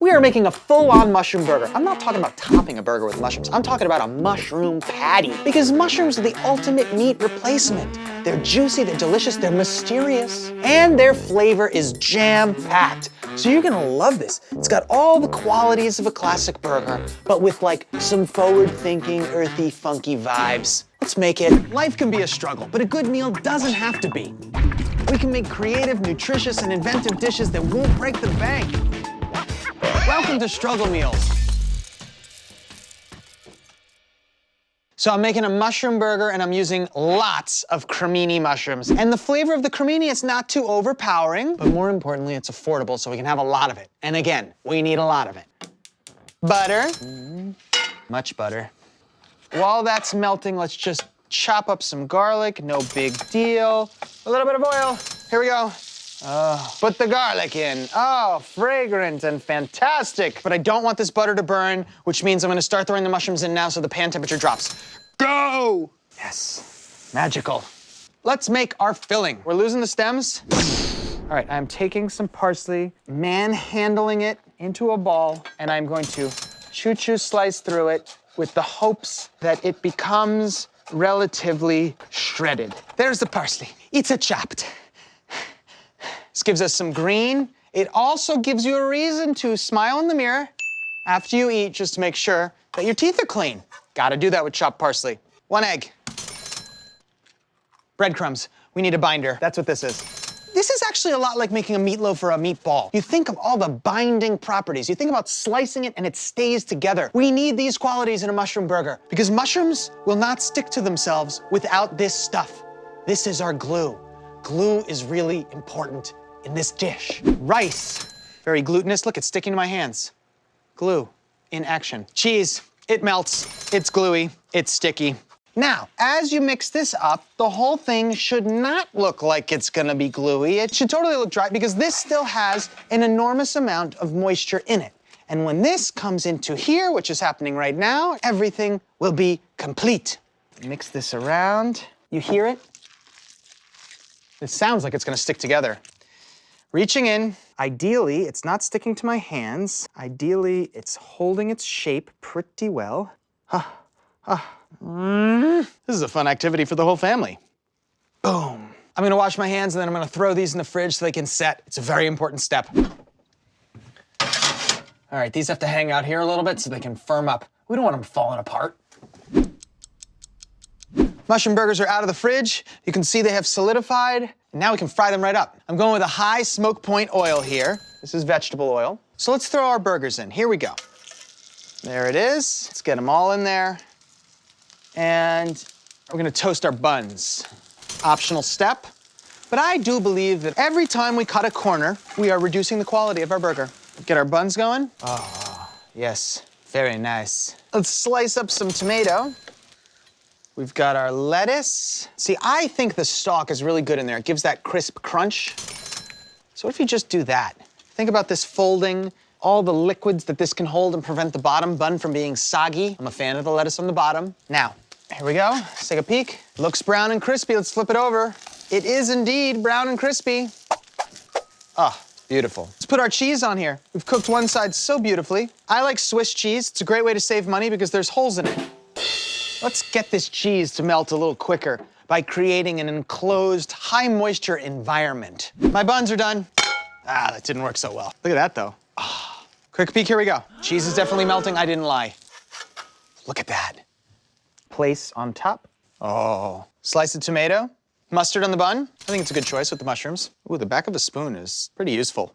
We are making a full-on mushroom burger. I'm not talking about topping a burger with mushrooms. I'm talking about a mushroom patty. Because mushrooms are the ultimate meat replacement. They're juicy, they're delicious, they're mysterious, and their flavor is jam-packed. So you're gonna love this. It's got all the qualities of a classic burger, but with like some forward-thinking, earthy, funky vibes. Let's make it. Life can be a struggle, but a good meal doesn't have to be. We can make creative, nutritious, and inventive dishes that won't break the bank. Welcome to Struggle Meals. So I'm making a mushroom burger and I'm using lots of cremini mushrooms. And the flavor of the cremini is not too overpowering, but more importantly, it's affordable so we can have a lot of it. And again, we need a lot of it. Butter, much butter. While that's melting, let's just chop up some garlic, no big deal. A little bit of oil, here we go. Put the garlic in. Oh, fragrant and fantastic. But I don't want this butter to burn, which means I'm gonna start throwing the mushrooms in now so the pan temperature drops. Go! Yes, magical. Let's make our filling. We're losing the stems. All right, I'm taking some parsley, manhandling it into a ball, and I'm going to choo-choo slice through it with the hopes that it becomes relatively shredded. There's the parsley. It's a chopped. This gives us some green. It also gives you a reason to smile in the mirror after you eat just to make sure that your teeth are clean. Gotta do that with chopped parsley. 1 egg. Breadcrumbs. We need a binder. That's what this is. This is actually a lot like making a meatloaf or a meatball. You think of all the binding properties. You think about slicing it and it stays together. We need these qualities in a mushroom burger because mushrooms will not stick to themselves without this stuff. This is our glue. Glue is really important in this dish. Rice, very glutinous. Look, it's sticking to my hands. Glue in action. Cheese, it melts, it's gluey, it's sticky. Now, as you mix this up, the whole thing should not look like it's gonna be gluey. It should totally look dry because this still has an enormous amount of moisture in it. And when this comes into here, which is happening right now, everything will be complete. Mix this around. You hear it? It sounds like it's gonna stick together. Reaching in, ideally, it's not sticking to my hands. Ideally, it's holding its shape pretty well. This is a fun activity for the whole family. Boom. I'm gonna wash my hands and then I'm gonna throw these in the fridge so they can set. It's a very important step. All right, these have to hang out here a little bit so they can firm up. We don't want them falling apart. Mushroom burgers are out of the fridge. You can see they have solidified. And now we can fry them right up. I'm going with a high smoke point oil here. This is vegetable oil. So let's throw our burgers in. Here we go. There it is. Let's get them all in there. And we're gonna toast our buns. Optional step. But I do believe that every time we cut a corner, we are reducing the quality of our burger. Get our buns going. Oh, yes, very nice. Let's slice up some tomato. We've got our lettuce. See, I think the stalk is really good in there. It gives that crisp crunch. So what if you just do that? Think about this folding, all the liquids that this can hold and prevent the bottom bun from being soggy. I'm a fan of the lettuce on the bottom. Now, here we go. Let's take a peek. Looks brown and crispy. Let's flip it over. It is indeed brown and crispy. Ah, beautiful. Let's put our cheese on here. We've cooked one side so beautifully. I like Swiss cheese. It's a great way to save money because there's holes in it. Let's get this cheese to melt a little quicker by creating an enclosed, high-moisture environment. My buns are done. Ah, that didn't work so well. Look at that, though. Ah. Quick peek, here we go. Cheese is definitely melting, I didn't lie. Look at that. Place on top. Oh. Slice of tomato. Mustard on the bun. I think it's a good choice with the mushrooms. Ooh, the back of a spoon is pretty useful.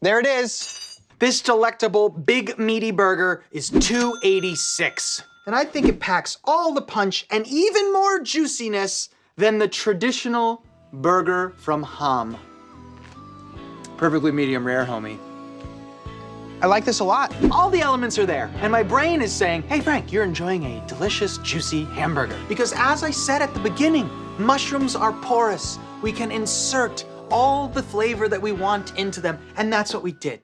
There it is. This delectable, big, meaty burger is $2.86. And I think it packs all the punch and even more juiciness than the traditional burger from Ham. Perfectly medium rare, homie. I like this a lot. All the elements are there, and my brain is saying, hey Frank, you're enjoying a delicious, juicy hamburger. Because as I said at the beginning, mushrooms are porous. We can insert all the flavor that we want into them, and that's what we did.